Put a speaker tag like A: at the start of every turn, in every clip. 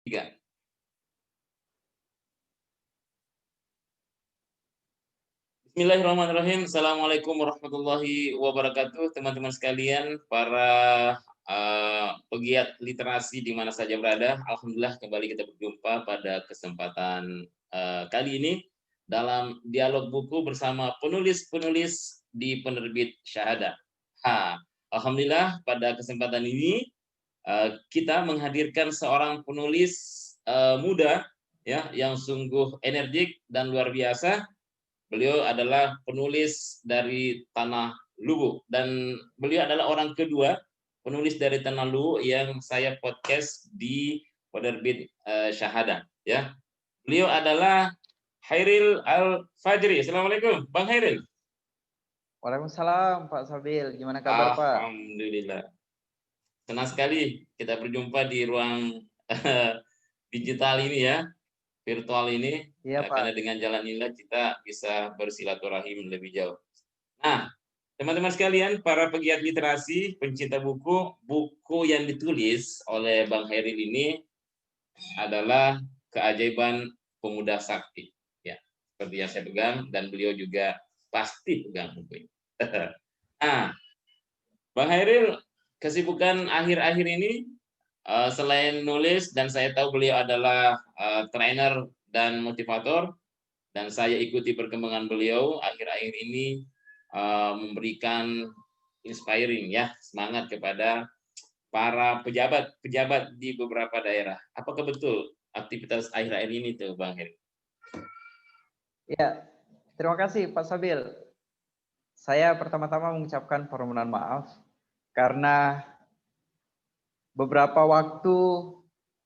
A: Tiga. Bismillahirrahmanirrahim. Assalamualaikum warahmatullahi wabarakatuh, teman-teman sekalian, para pegiat literasi di mana saja berada. Alhamdulillah kembali kita berjumpa pada kesempatan kali ini dalam dialog buku bersama penulis-penulis di penerbit Syahada. Alhamdulillah pada kesempatan ini kita menghadirkan seorang penulis muda ya yang sungguh energik dan luar biasa. Beliau adalah penulis dari Tanah Luwu dan beliau adalah orang kedua penulis dari Tanah Luwu yang saya podcast di penerbit Syahada ya. Beliau adalah Hairil Al-Fajri. Assalamualaikum, Bang Hairil.
B: Waalaikumsalam Pak Sabil, gimana kabar Pak?
A: Alhamdulillah. Senang sekali kita berjumpa di ruang digital ini ya, virtual ini,
B: Iya Pak.
A: karena dengan jalan inilah kita bisa bersilaturahim lebih jauh. Nah, teman-teman sekalian, para pegiat literasi, pencinta buku, buku yang ditulis oleh Bang Hairil ini adalah Keajaiban Pemuda Sakti. Ya, seperti yang saya pegang dan beliau juga pasti pegang buku ini. Nah, Bang Hairil, kesibukan akhir-akhir ini selain nulis, dan saya tahu beliau adalah trainer dan motivator, dan saya ikuti perkembangan beliau akhir-akhir ini memberikan inspiring ya, semangat kepada para pejabat di beberapa daerah. Apakah betul aktivitas akhir-akhir ini tuh Bang Heri?
B: Ya, terima kasih Pak Sabil. Saya pertama-tama mengucapkan permohonan maaf karena beberapa waktu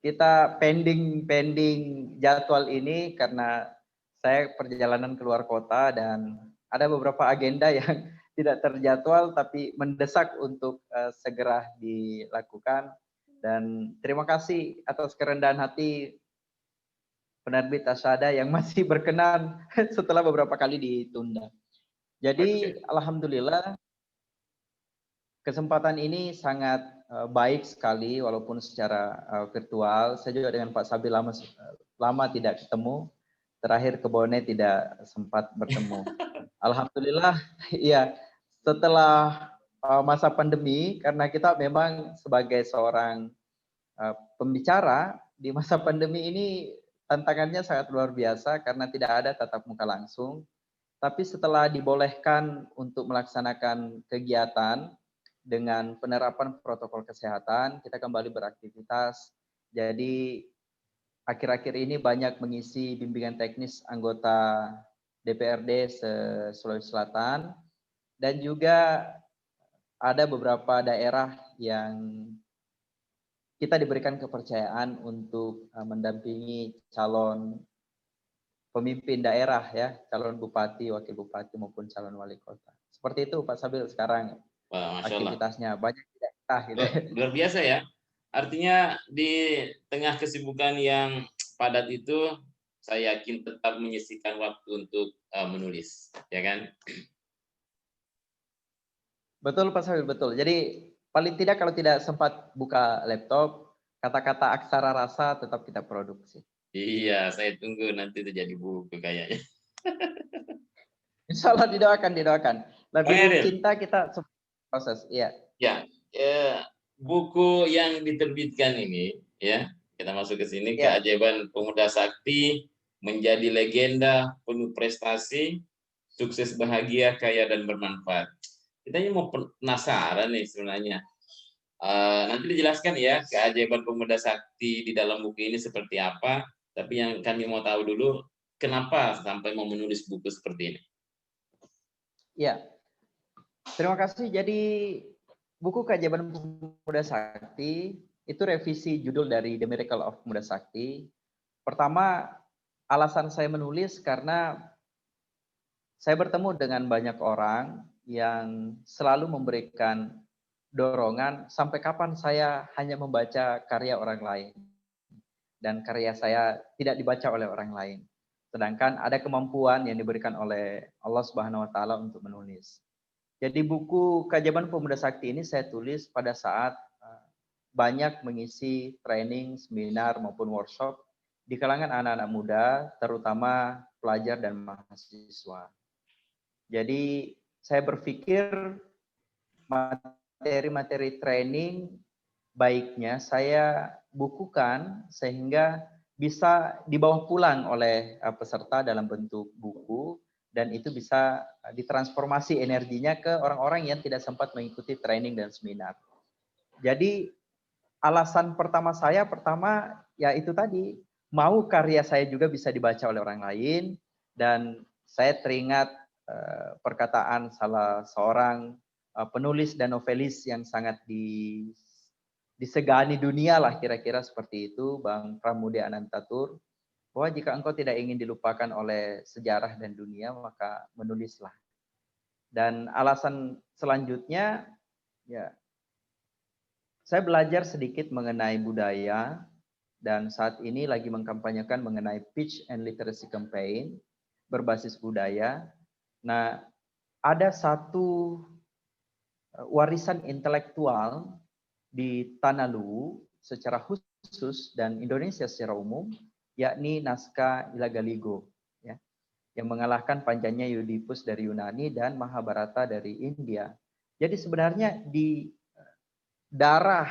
B: kita pending jadwal ini karena saya perjalanan keluar kota dan ada beberapa agenda yang tidak terjadwal tapi mendesak untuk segera dilakukan. Dan terima kasih atas kerendahan hati penerbit Syahada yang masih berkenan setelah beberapa kali ditunda. Jadi alhamdulillah kesempatan ini sangat baik sekali walaupun secara virtual. Saya juga dengan Pak Sabil lama tidak ketemu. Terakhir ke Bone tidak sempat bertemu. Alhamdulillah ya setelah masa pandemi, karena kita memang sebagai seorang pembicara di masa pandemi ini tantangannya sangat luar biasa karena tidak ada tatap muka langsung. Tapi setelah dibolehkan untuk melaksanakan kegiatan dengan penerapan protokol kesehatan, kita kembali beraktivitas. Jadi akhir-akhir ini banyak mengisi bimbingan teknis anggota DPRD Sulawesi Selatan, dan juga ada beberapa daerah yang kita diberikan kepercayaan untuk mendampingi calon pemimpin daerah ya, calon bupati, wakil bupati maupun calon wali kota. Seperti itu Pak Sabil sekarang.
A: Wah, Masya Allah.
B: Aktivitasnya banyak tidak gitu.
A: Luar biasa ya. Artinya di tengah kesibukan yang padat itu, saya yakin tetap menyisihkan waktu untuk menulis, ya kan?
B: Betul Pak Sabil, betul. Jadi paling tidak kalau tidak sempat buka laptop, kata-kata aksara rasa tetap kita produksi.
A: Iya, saya tunggu nanti itu jadi buku kayaknya.
B: Insya Allah didoakan. Lebih cinta kita proses, iya.
A: Ya, buku yang diterbitkan ini, ya, kita masuk ke sini, Keajaiban Pemuda Sakti, menjadi legenda, penuh prestasi, sukses, bahagia, kaya, dan bermanfaat. Kita ini mau penasaran nih sebenarnya. Nanti dijelaskan ya, Keajaiban Pemuda Sakti di dalam buku ini seperti apa, tapi yang kami mau tahu dulu, kenapa sampai mau menulis buku seperti ini?
B: Ya, terima kasih. Jadi buku Keajaiban Pemuda Sakti itu revisi judul dari The Miracle of Pemuda Sakti. Pertama, alasan saya menulis karena saya bertemu dengan banyak orang yang selalu memberikan dorongan sampai kapan saya hanya membaca karya orang lain dan karya saya tidak dibaca oleh orang lain. Sedangkan ada kemampuan yang diberikan oleh Allah Subhanahu wa taala untuk menulis. Jadi buku Keajaiban Pemuda Sakti ini saya tulis pada saat banyak mengisi training, seminar maupun workshop di kalangan anak-anak muda, terutama pelajar dan mahasiswa. Jadi saya berpikir materi-materi training baiknya saya bukukan sehingga bisa dibawa pulang oleh peserta dalam bentuk buku, dan itu bisa ditransformasi energinya ke orang-orang yang tidak sempat mengikuti training dan seminar. Jadi alasan pertama saya, ya itu tadi, mau karya saya juga bisa dibaca oleh orang lain, dan saya teringat perkataan salah seorang penulis dan novelis yang sangat disegani dunia lah, kira-kira seperti itu, Bang Pramudia Anantatur, bahwa jika engkau tidak ingin dilupakan oleh sejarah dan dunia, maka menulislah. Dan alasan selanjutnya, ya, saya belajar sedikit mengenai budaya, dan saat ini lagi mengkampanyekan mengenai Pitch and Literacy Campaign berbasis budaya. Nah, ada satu warisan intelektual di Tanah Luwu secara khusus dan Indonesia secara umum, yakni naskah Ilagaligo, ya, yang mengalahkan Panjanya Oedipus dari Yunani dan Mahabharata dari India. Jadi sebenarnya di darah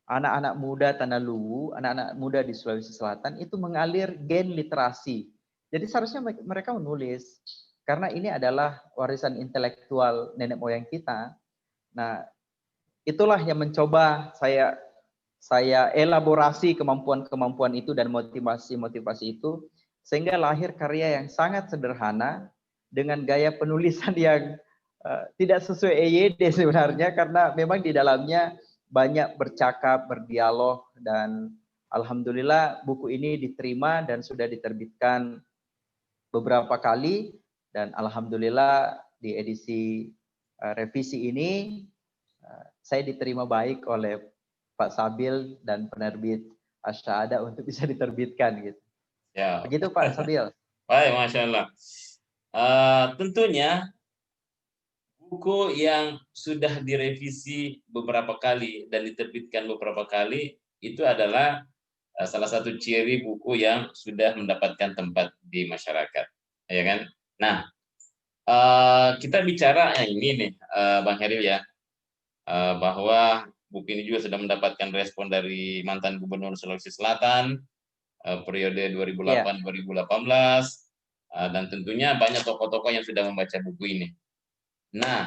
B: anak-anak muda Tanah Luwu, anak-anak muda di Sulawesi Selatan itu mengalir gen literasi. Jadi seharusnya mereka menulis, karena ini adalah warisan intelektual nenek moyang kita. Nah, itulah yang mencoba saya elaborasi kemampuan-kemampuan itu dan motivasi-motivasi itu, sehingga lahir karya yang sangat sederhana dengan gaya penulisan yang tidak sesuai EYD sebenarnya, karena memang di dalamnya banyak bercakap, berdialog, dan alhamdulillah buku ini diterima dan sudah diterbitkan beberapa kali, dan alhamdulillah di edisi revisi ini saya diterima baik oleh Pak Sabil dan penerbit Asyada untuk bisa diterbitkan gitu.
A: Ya.
B: Begitu Pak Sabil.
A: Baik, Masya Allah. Tentunya buku yang sudah direvisi beberapa kali dan diterbitkan beberapa kali itu adalah salah satu ciri buku yang sudah mendapatkan tempat di masyarakat, ya kan? Nah, kita bicara yang ini nih, Bang Heril ya, bahwa buku ini juga sudah mendapatkan respon dari mantan Gubernur Sulawesi Selatan periode 2008-2018, dan tentunya banyak tokoh-tokoh yang sudah membaca buku ini. Nah,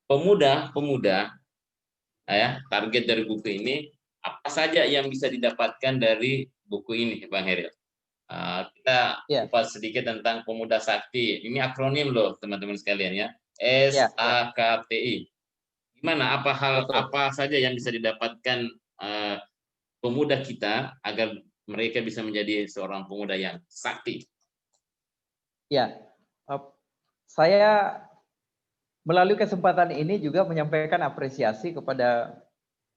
A: pemuda-pemuda, ya, target dari buku ini apa saja yang bisa didapatkan dari buku ini, Bang Heril? Kita kupas sedikit tentang Pemuda Sakti. Ini akronim loh, teman-teman sekalian ya. SAKTI. Gimana? Apa saja yang bisa didapatkan pemuda kita agar mereka bisa menjadi seorang pemuda yang sakti?
B: Ya, saya melalui kesempatan ini juga menyampaikan apresiasi kepada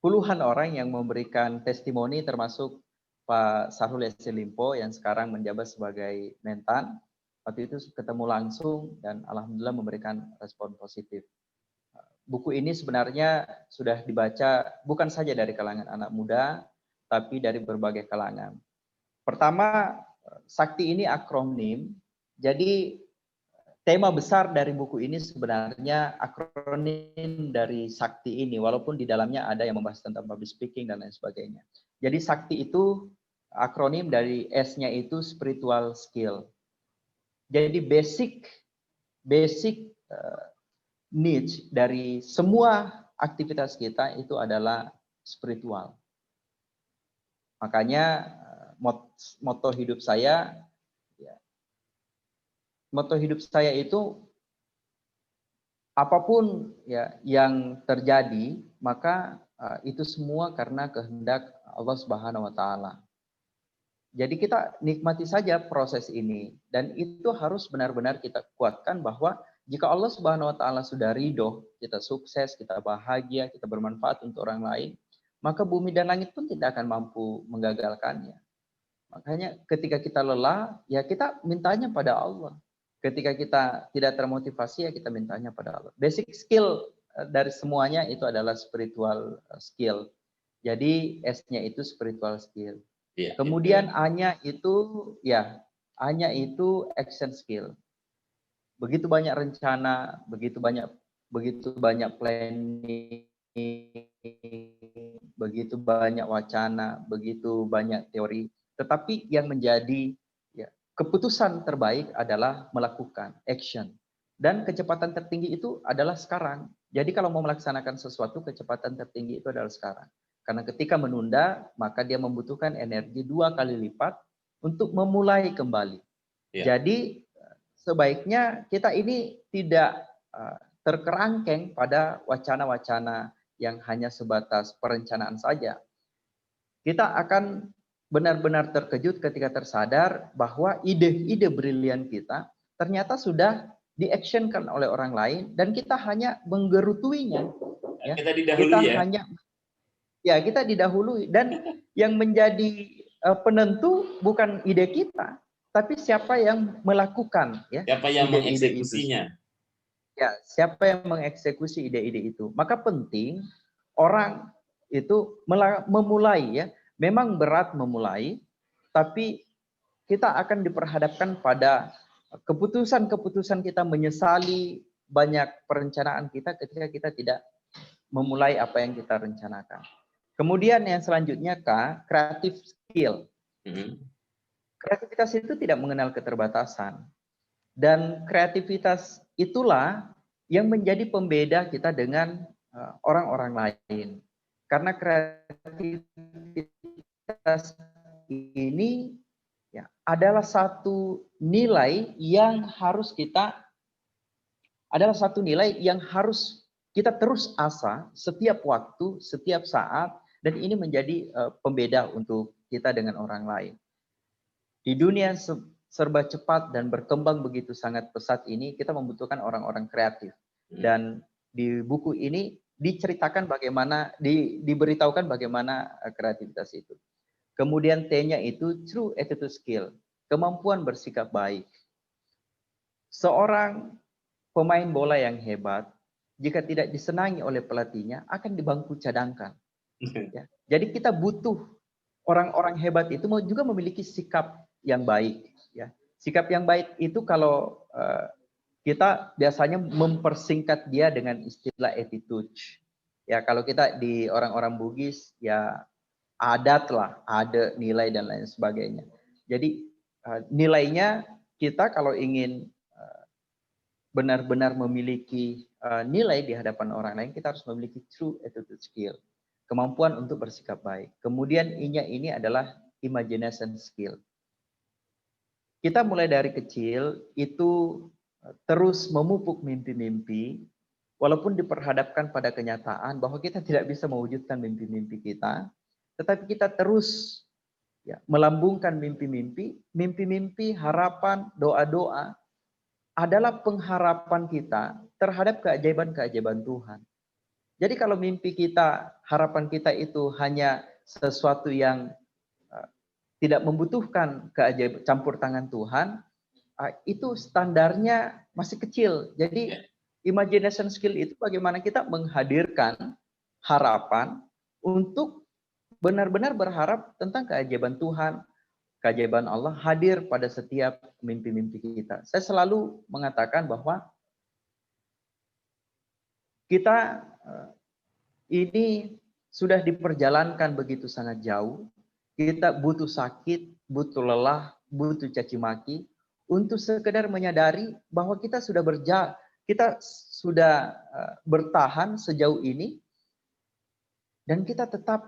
B: puluhan orang yang memberikan testimoni, termasuk Pak Sahrul Yassin Limpo yang sekarang menjabat sebagai Mentan. Waktu itu ketemu langsung dan alhamdulillah memberikan respon positif. Buku ini sebenarnya sudah dibaca bukan saja dari kalangan anak muda, tapi dari berbagai kalangan. Pertama, Sakti ini akronim, jadi tema besar dari buku ini sebenarnya akronim dari Sakti ini, walaupun di dalamnya ada yang membahas tentang public speaking dan lain sebagainya. Jadi Sakti itu akronim dari S-nya itu spiritual skill. Jadi basic needs dari semua aktivitas kita itu adalah spiritual. Makanya moto hidup saya itu apapun ya yang terjadi, maka itu semua karena kehendak Allah Subhanahu wa taala. Jadi kita nikmati saja proses ini, dan itu harus benar-benar kita kuatkan bahwa jika Allah Subhanahu wa taala sudah ridho, kita sukses, kita bahagia, kita bermanfaat untuk orang lain, maka bumi dan langit pun tidak akan mampu menggagalkannya. Makanya ketika kita lelah, ya kita mintanya pada Allah. Ketika kita tidak termotivasi, ya kita mintanya pada Allah. Basic skill dari semuanya itu adalah spiritual skill. Jadi S-nya itu spiritual skill.
A: Iya,
B: Kemudian A-nya itu action skill. Begitu banyak rencana, begitu banyak planning, begitu banyak wacana, begitu banyak teori. Tetapi yang menjadi keputusan terbaik adalah melakukan action. Dan kecepatan tertinggi itu adalah sekarang. Jadi kalau mau melaksanakan sesuatu, kecepatan tertinggi itu adalah sekarang. Karena ketika menunda, maka dia membutuhkan energi 2 kali lipat untuk memulai kembali.
A: iya.
B: Jadi sebaiknya kita ini tidak terkerangkeng pada wacana-wacana yang hanya sebatas perencanaan saja. Kita akan benar-benar terkejut ketika tersadar bahwa ide-ide brilian kita ternyata sudah di-actionkan oleh orang lain dan kita hanya menggerutuinya. Ya.
A: Kita didahului
B: Kita
A: ya.
B: hanya kita didahului dan yang menjadi penentu bukan ide kita, tapi siapa yang melakukan
A: Siapa yang
B: ide-ide itu.
A: mengeksekusinya?
B: Ya, siapa yang mengeksekusi ide-ide itu. Maka penting orang itu memulai ya. Memang berat memulai, tapi kita akan diperhadapkan pada keputusan-keputusan kita menyesali banyak perencanaan kita ketika kita tidak memulai apa yang kita rencanakan. Kemudian yang selanjutnya creative skill. Kreativitas itu tidak mengenal keterbatasan. Dan kreativitas itulah yang menjadi pembeda kita dengan orang-orang lain. Karena kreativitas ini adalah satu nilai yang harus kita terus asah setiap waktu, setiap saat, dan ini menjadi pembeda untuk kita dengan orang lain. Di dunia serba cepat dan berkembang begitu sangat pesat ini, kita membutuhkan orang-orang kreatif. Dan di buku ini diceritakan bagaimana, diberitahukan bagaimana kreativitas itu. Kemudian T-nya itu true attitude skill, kemampuan bersikap baik. Seorang pemain bola yang hebat, jika tidak disenangi oleh pelatihnya, akan dibangku cadangkan. Ya. Jadi kita butuh orang-orang hebat itu juga memiliki sikap yang baik. Ya. Sikap yang baik itu kalau kita biasanya mempersingkat dia dengan istilah attitude. Ya, kalau kita di orang-orang Bugis ya adat lah, ada nilai dan lain sebagainya. Jadi nilainya kita kalau ingin benar-benar memiliki nilai di hadapan orang lain, kita harus memiliki true attitude skill, kemampuan untuk bersikap baik. Kemudian I-nya ini adalah imagination skill. Kita mulai dari kecil itu terus memupuk mimpi-mimpi, walaupun diperhadapkan pada kenyataan bahwa kita tidak bisa mewujudkan mimpi-mimpi kita, tetapi kita terus melambungkan mimpi-mimpi, harapan, doa-doa adalah pengharapan kita terhadap keajaiban-keajaiban Tuhan. Jadi kalau mimpi kita, harapan kita itu hanya sesuatu yang tidak membutuhkan keajaiban campur tangan Tuhan, itu standarnya masih kecil. Jadi imagination skill itu bagaimana kita menghadirkan harapan untuk benar-benar berharap tentang keajaiban Tuhan, keajaiban Allah hadir pada setiap mimpi-mimpi kita. Saya selalu mengatakan bahwa kita ini sudah diperjalankan begitu sangat jauh. Kita butuh sakit, butuh lelah, butuh caci maki untuk sekedar menyadari bahwa kita sudah bertahan sejauh ini dan kita tetap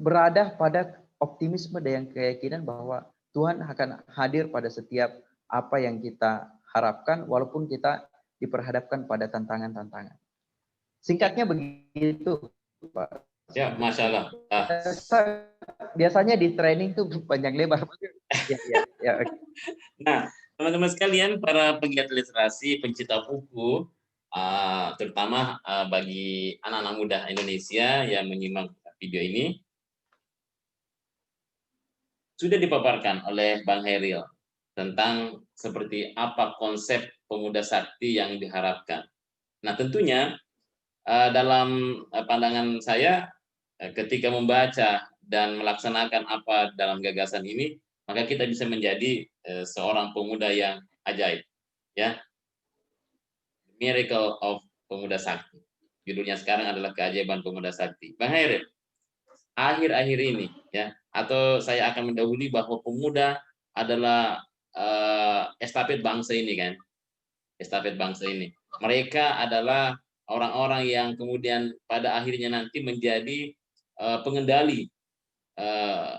B: berada pada optimisme dan keyakinan bahwa Tuhan akan hadir pada setiap apa yang kita harapkan walaupun kita diperhadapkan pada tantangan-tantangan. Singkatnya begitu, Pak.
A: Ya, Masya Allah.
B: Biasanya di training tuh panjang lebar. Ya.
A: Nah, teman-teman sekalian, para pegiat literasi, pencinta buku, terutama bagi anak-anak muda Indonesia yang menyimak video ini, sudah dipaparkan oleh Bang Heril tentang seperti apa konsep pemuda sakti yang diharapkan. Nah, tentunya dalam pandangan saya, ketika membaca dan melaksanakan apa dalam gagasan ini, maka kita bisa menjadi seorang pemuda yang ajaib, ya. Miracle of Pemuda Sakti. Judulnya sekarang adalah Keajaiban Pemuda Sakti. Bang Hairil, akhir-akhir ini, ya, atau saya akan mendahului bahwa pemuda adalah estafet bangsa ini, kan, estafet bangsa ini. Mereka adalah orang-orang yang kemudian pada akhirnya nanti menjadi pengendali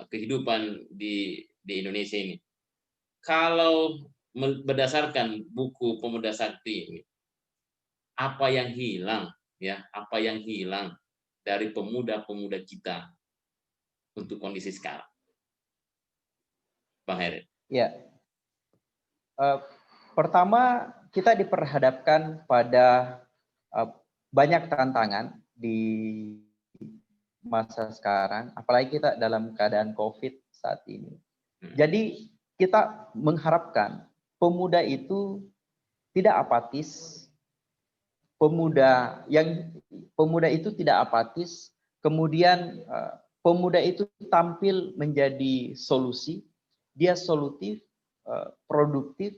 A: kehidupan di Indonesia ini. Kalau berdasarkan buku Pemuda Sakti ini, apa yang hilang, ya, apa yang hilang dari pemuda-pemuda kita untuk kondisi sekarang, Bang Heri?
B: Ya, pertama kita diperhadapkan pada banyak tantangan di masa sekarang, apalagi kita dalam keadaan COVID saat ini. Jadi kita mengharapkan pemuda itu tidak apatis, pemuda itu tidak apatis, kemudian pemuda itu tampil menjadi solusi, dia solutif, produktif,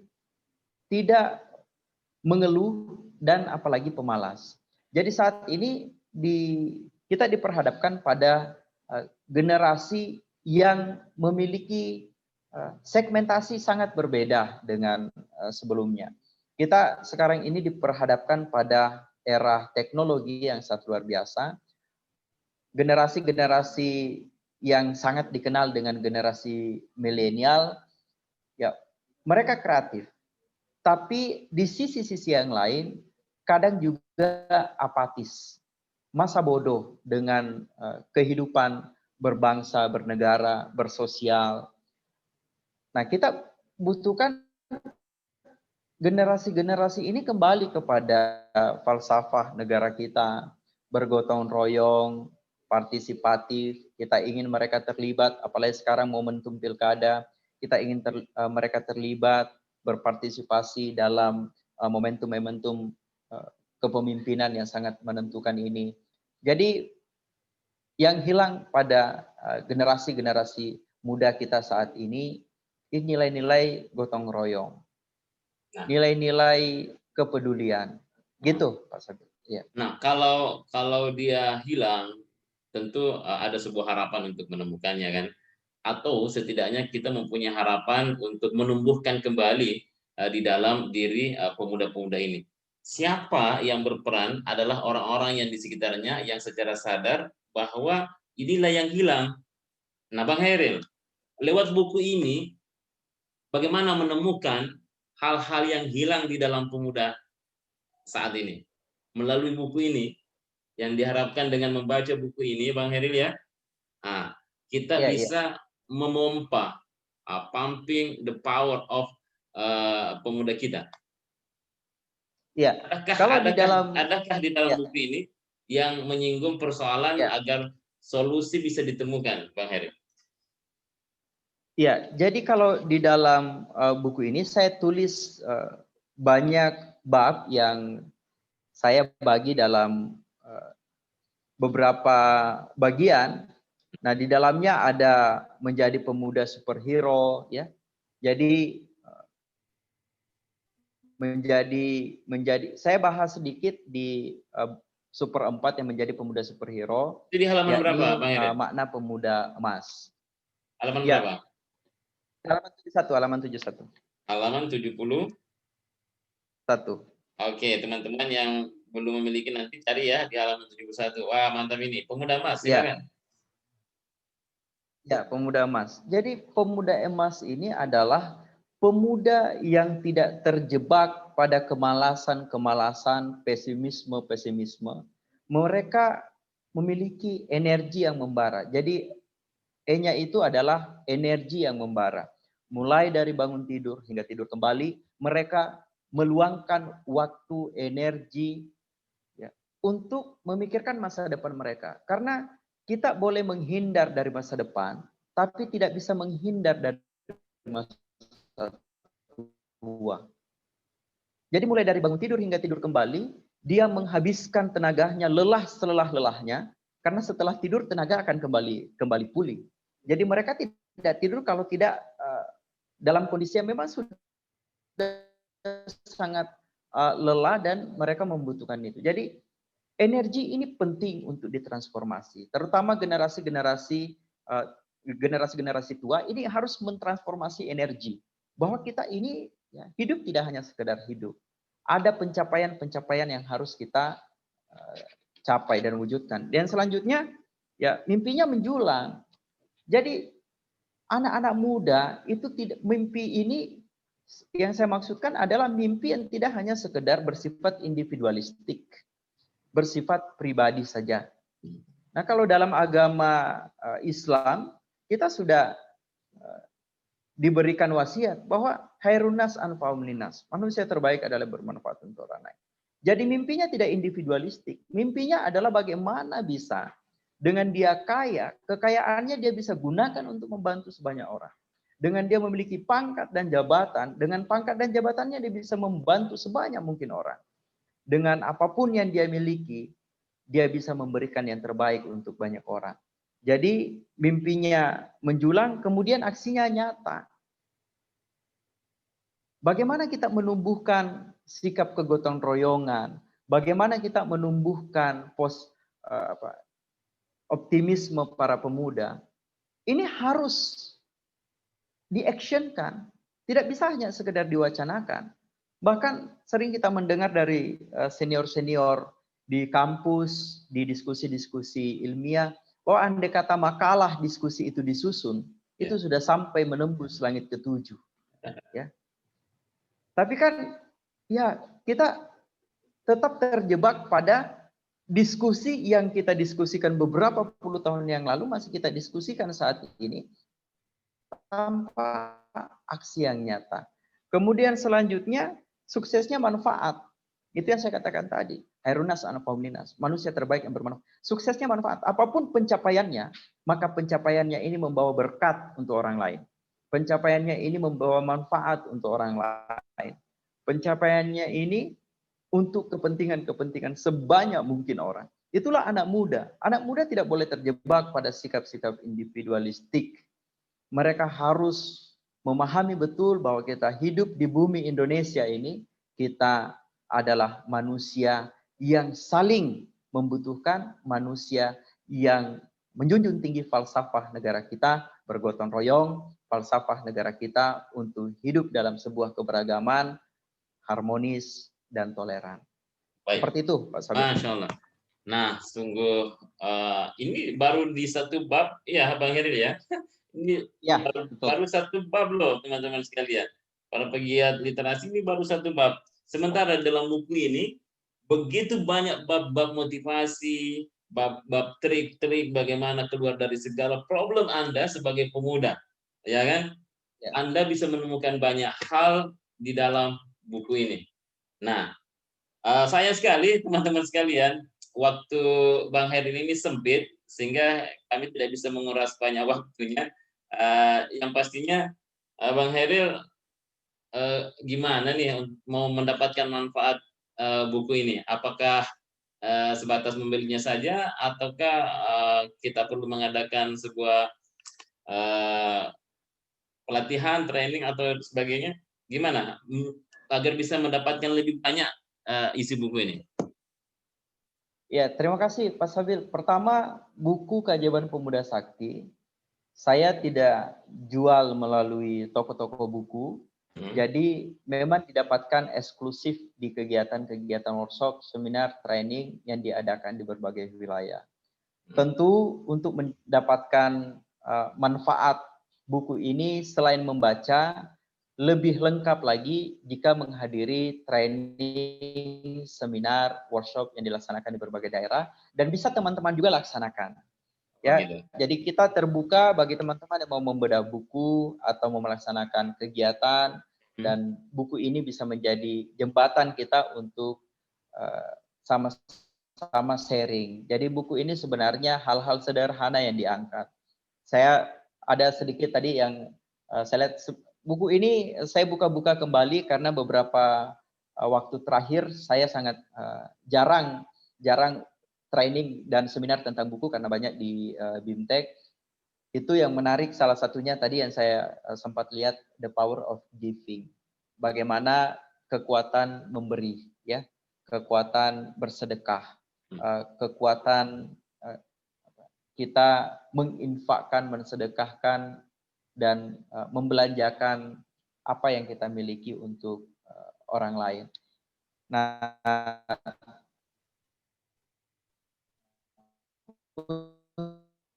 B: tidak mengeluh dan apalagi pemalas. Jadi saat ini kita diperhadapkan pada generasi yang memiliki segmentasi sangat berbeda dengan sebelumnya. Kita sekarang ini diperhadapkan pada era teknologi yang sangat luar biasa. Generasi-generasi yang sangat dikenal dengan generasi milenial, ya, mereka kreatif. Tapi di sisi-sisi yang lain, kadang juga apatis. Masa bodoh dengan kehidupan berbangsa, bernegara, bersosial. Nah, kita butuhkan generasi-generasi ini kembali kepada falsafah negara kita, bergotong royong, partisipatif. Kita ingin mereka terlibat, apalagi sekarang momentum pilkada, kita ingin mereka terlibat, berpartisipasi dalam momentum-momentum kepemimpinan yang sangat menentukan ini. Jadi yang hilang pada generasi-generasi muda kita saat ini nilai-nilai gotong royong, nilai-nilai kepedulian, gitu Pak Sabit. Ya.
A: Nah, kalau dia hilang, tentu ada sebuah harapan untuk menemukannya, kan? Atau setidaknya kita mempunyai harapan untuk menumbuhkan kembali di dalam diri pemuda-pemuda ini. Siapa yang berperan adalah orang-orang yang di sekitarnya yang secara sadar bahwa inilah yang hilang. Nah, Bang Hairil, lewat buku ini, bagaimana menemukan hal-hal yang hilang di dalam pemuda saat ini? Melalui buku ini, yang diharapkan dengan membaca buku ini, Bang Hairil, ya, kita bisa memompa, pumping the power of pemuda kita.
B: Ya.
A: Adakah di dalam buku ini yang menyinggung persoalan agar solusi bisa ditemukan, Bang Heri?
B: Ya, jadi kalau di dalam buku ini saya tulis banyak bab yang saya bagi dalam beberapa bagian. Nah, di dalamnya ada menjadi pemuda superhero, ya. Jadi menjadi saya bahas sedikit di super 4 yang menjadi pemuda superhero.
A: Jadi halaman berapa, Bang Heri?
B: Makna pemuda emas.
A: Halaman berapa?
B: Halaman 71, halaman 71.
A: Halaman 71. Oke, teman-teman yang belum memiliki nanti cari ya di halaman 71. Wah, mantap ini. Pemuda emas, silakan.
B: Ya, pemuda emas. Jadi pemuda emas ini adalah pemuda yang tidak terjebak pada kemalasan, pesimisme. Mereka memiliki energi yang membara. Jadi E-nya itu adalah energi yang membara. Mulai dari bangun tidur hingga tidur kembali, mereka meluangkan waktu, energi, ya, untuk memikirkan masa depan mereka. Karena kita boleh menghindar dari masa depan, tapi tidak bisa menghindar dari masa tua. Jadi mulai dari bangun tidur hingga tidur kembali, dia menghabiskan tenaganya lelah selelah-lelahnya Karena setelah tidur tenaga akan kembali pulih. Jadi mereka tidak tidur kalau tidak dalam kondisi yang memang sudah sangat lelah dan mereka membutuhkan itu. Jadi energi ini penting untuk ditransformasi, terutama generasi tua ini harus mentransformasi energi. Bahwa kita ini ya, hidup tidak hanya sekedar hidup. Ada pencapaian-pencapaian yang harus kita capai dan wujudkan. Dan selanjutnya ya mimpinya menjulang. Jadi anak-anak muda itu tidak, mimpi ini yang saya maksudkan adalah mimpi yang tidak hanya sekedar bersifat individualistik, bersifat pribadi saja. Nah, kalau dalam agama Islam, kita sudah diberikan wasiat bahwa khairunas anfa'um linnas, manusia terbaik adalah bermanfaat untuk orang lain. Jadi mimpinya tidak individualistik, mimpinya adalah bagaimana bisa dengan dia kaya, kekayaannya dia bisa gunakan untuk membantu sebanyak orang. Dengan dia memiliki pangkat dan jabatan, dengan pangkat dan jabatannya dia bisa membantu sebanyak mungkin orang. Dengan apapun yang dia miliki, dia bisa memberikan yang terbaik untuk banyak orang. Jadi mimpinya menjulang, kemudian aksinya nyata. Bagaimana kita menumbuhkan sikap kegotong royongan? Bagaimana kita menumbuhkan optimisme para pemuda? Ini harus di-actionkan. Tidak bisa hanya sekedar diwacanakan. Bahkan sering kita mendengar dari senior-senior di kampus, di diskusi-diskusi ilmiah, bahwa andai kata makalah diskusi itu disusun, itu sudah sampai menembus langit ketujuh. Ya. Tapi kan ya kita tetap terjebak pada diskusi yang kita diskusikan beberapa puluh tahun yang lalu, masih kita diskusikan saat ini, tanpa aksi yang nyata. Kemudian selanjutnya, suksesnya manfaat. Itu yang saya katakan tadi. Khairunas anfa'um linnas, manusia terbaik yang bermanfaat. Suksesnya manfaat. Apapun pencapaiannya, maka pencapaiannya ini membawa berkat untuk orang lain. Pencapaiannya ini membawa manfaat untuk orang lain. Pencapaiannya ini untuk kepentingan-kepentingan sebanyak mungkin orang. Itulah anak muda. Anak muda tidak boleh terjebak pada sikap-sikap individualistik. Mereka harus memahami betul bahwa kita hidup di bumi Indonesia ini, kita adalah manusia yang saling membutuhkan, manusia yang menjunjung tinggi falsafah negara kita, bergotong royong, falsafah negara kita untuk hidup dalam sebuah keberagaman, harmonis, dan toleran.
A: Baik.
B: Seperti itu, Pak Sabit.
A: Masya Allah. Nah, sungguh ini baru di satu bab, ya Bang Heril ya. Ini
B: Ya,
A: baru satu bab loh, teman-teman sekalian. Para pegiat literasi ini baru satu bab. Sementara dalam buku ini begitu banyak bab-bab motivasi, bab-bab trik-trik bagaimana keluar dari segala problem Anda sebagai pemuda, ya kan?
B: Ya.
A: Anda bisa menemukan banyak hal di dalam buku ini. Nah, sayang sekali teman-teman sekalian, waktu Bang Heril ini sempit sehingga kami tidak bisa menguras banyak waktunya. Yang pastinya Bang Heril gimana nih mau mendapatkan manfaat buku ini? Apakah sebatas membelinya saja ataukah kita perlu mengadakan sebuah pelatihan, training atau sebagainya? Gimana agar bisa mendapatkan lebih banyak isi buku ini?
B: Ya, terima kasih Pak Sabil. Pertama, buku Keajaiban Pemuda Sakti saya tidak jual melalui toko-toko buku. Jadi memang didapatkan eksklusif di kegiatan-kegiatan workshop, seminar, training yang diadakan di berbagai wilayah. Tentu untuk mendapatkan manfaat buku ini selain membaca, lebih lengkap lagi jika menghadiri training, seminar, workshop yang dilaksanakan di berbagai daerah dan bisa teman-teman juga laksanakan. Ya, jadi kita terbuka bagi teman-teman yang mau membedah buku atau mau melaksanakan kegiatan dan buku ini bisa menjadi jembatan kita untuk sama-sama sharing. Jadi buku ini sebenarnya hal-hal sederhana yang diangkat. Saya ada sedikit tadi yang saya lihat buku ini saya buka-buka kembali karena beberapa waktu terakhir saya sangat jarang training dan seminar tentang buku karena banyak di BIMTEK. Itu yang menarik salah satunya tadi yang saya sempat lihat, the power of giving. Bagaimana kekuatan memberi, ya, kekuatan bersedekah, kekuatan kita menginfakkan, mensedekahkan dan membelanjakan apa yang kita miliki untuk orang lain. Nah,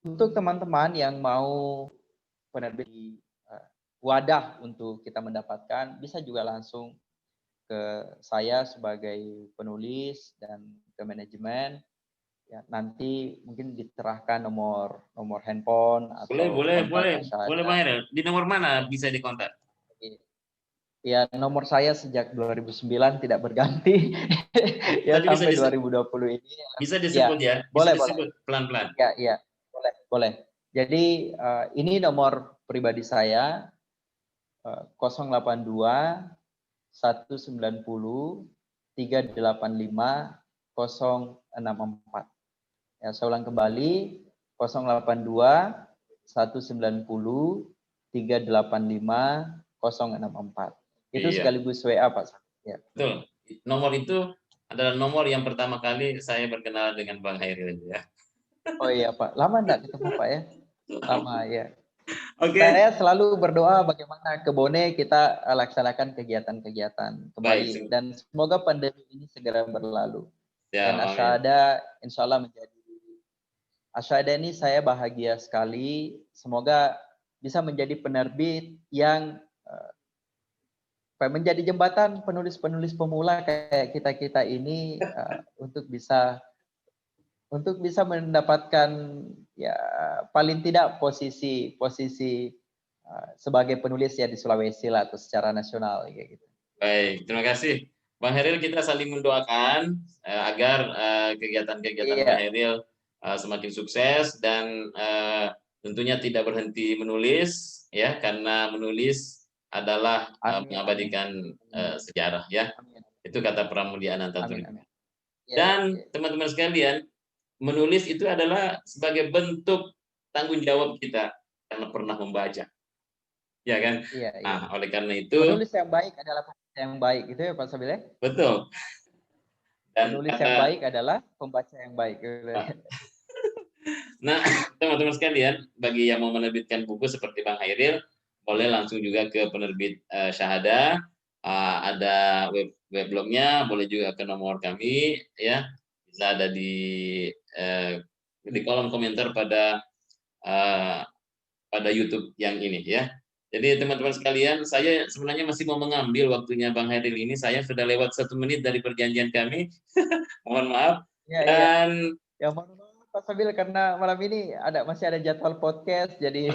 B: untuk teman-teman yang mau penerbit di wadah untuk kita mendapatkan, bisa juga langsung ke saya sebagai penulis dan ke manajemen. Ya, nanti mungkin diterahkan nomor handphone atau
A: Boleh
B: kontak Asyada.
A: Bang Heril. Di nomor mana bisa dikontak?
B: Ya, nomor saya sejak 2009 tidak berganti. Ya,
A: Tadi
B: sampai 2020 ini.
A: Bisa disebut ya?
B: Boleh,
A: disebut pelan-pelan.
B: Ya, boleh. Jadi ini nomor pribadi saya 082 190 385 064. Ya, saya ulang kembali 082 190 385 064. Itu sekaligus WA, Pak. Ya.
A: Betul. Nomor itu adalah nomor yang pertama kali saya berkenalan dengan Bang Hairil ya.
B: Oh iya, Pak. Lama enggak ketemu, Pak ya? Lama ya.
A: Oke.
B: Saya selalu berdoa bagaimana ke Bone kita laksanakan kegiatan-kegiatan kembali.
A: Baik.
B: Dan semoga pandemi ini segera berlalu.
A: Ya,
B: dan Asyada insya Allah Asyada ini saya bahagia sekali. Semoga bisa menjadi penerbit yang menjadi jembatan penulis-penulis pemula kayak kita ini untuk bisa mendapatkan ya paling tidak posisi sebagai penulis ya di Sulawesi lah atau secara nasional kayak gitu.
A: Baik, terima kasih. Bang Heril, kita saling mendoakan agar kegiatan-kegiatan Bang Heril semakin sukses dan tentunya tidak berhenti menulis ya, karena menulis adalah mengabadikan sejarah ya. Itu kata Pramudia Anantatur. Dan teman-teman sekalian, menulis itu adalah sebagai bentuk tanggung jawab kita karena pernah membaca. Ya kan? Nah, oleh karena itu
B: penulis yang baik adalah pembaca yang baik, gitu ya Pak Sabil ya?
A: Betul.
B: Dan penulis yang baik adalah pembaca yang baik.
A: Nah, teman-teman sekalian, bagi yang mau menerbitkan buku seperti Bang Hairil, boleh langsung juga ke penerbit Syahada, ada weblognya, boleh juga ke nomor kami, ya, bisa ada di kolom komentar pada YouTube yang ini, ya. Jadi teman-teman sekalian, saya sebenarnya masih mau mengambil waktunya Bang Hairil ini. Saya sudah lewat 1 menit dari perjanjian kami. Mohon maaf. Dan
B: ya mohon maaf Pak Sabil karena malam ini masih ada jadwal podcast, jadi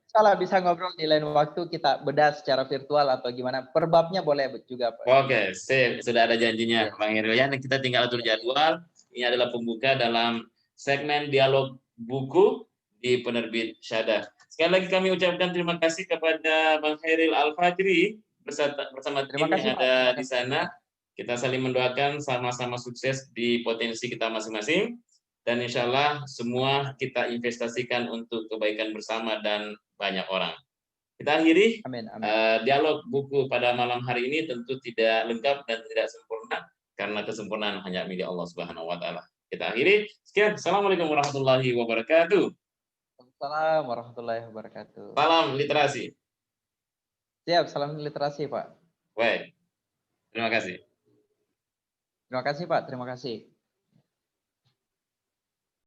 B: salah bisa ngobrol di lain waktu, kita bedah secara virtual atau gimana. Perbabnya boleh juga Pak.
A: Oke, sudah ada janjinya Bang Hairil ya. Kita tinggal atur jadwal. Ini adalah pembuka dalam segmen dialog buku di penerbit Syahada. Sekali lagi kami ucapkan terima kasih kepada Bang Hairil Al-Fajri bersama tim yang ada di sana. Kita saling mendoakan sama-sama sukses di potensi kita masing-masing. Dan insya Allah semua kita investasikan untuk kebaikan bersama dan banyak orang. Kita akhiri dialog buku pada malam hari ini tentu tidak lengkap dan tidak sempurna karena kesempurnaan hanya milik Allah Subhanahu wa taala. Kita akhiri. Sekian. Assalamualaikum warahmatullahi wabarakatuh.
B: Waalaikumsalam warahmatullahi wabarakatuh.
A: Salam literasi.
B: Siap, salam literasi, Pak.
A: Baik. Terima kasih.
B: Terima kasih, Pak. Terima kasih.